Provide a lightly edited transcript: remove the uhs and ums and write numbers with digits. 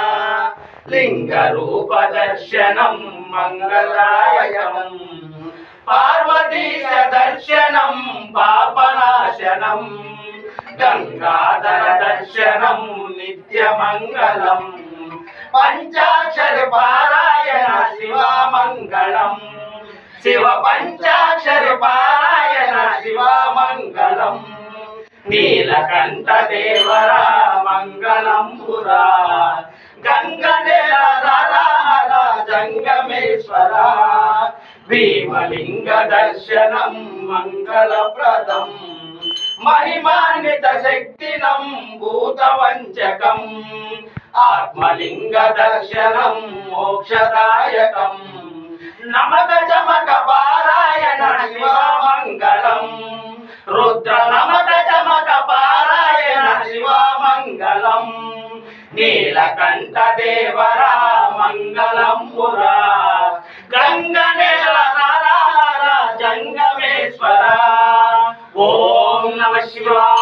लिंगरूप दर्शनं मंगलायकं पार्वतीश दर्शनं पापनाशनं गंगाधर दर्शनं नित्यमंगलं पंचाक्षर पारायण शिवमंगलं शिव पंचाक्षर पारायण शिवमंगलं नीलकंठ देवरा मंगलं पुरा गंगनेर हर जंगमेश्वर भीमलिंग दर्शनं मंगलप्रदं महिमान्वित शक्तिनं भूतवंचकं आत्मलिंग दर्शनं मोक्षदायकं नमक चमक पारायण शिवमंगलं रुद्र नमक चमक पारायण शिवमंगलं नीलकंठ देवरा मंगलं पुरा गंगनेर जंगमेश्वर ओम नमः शिवाय।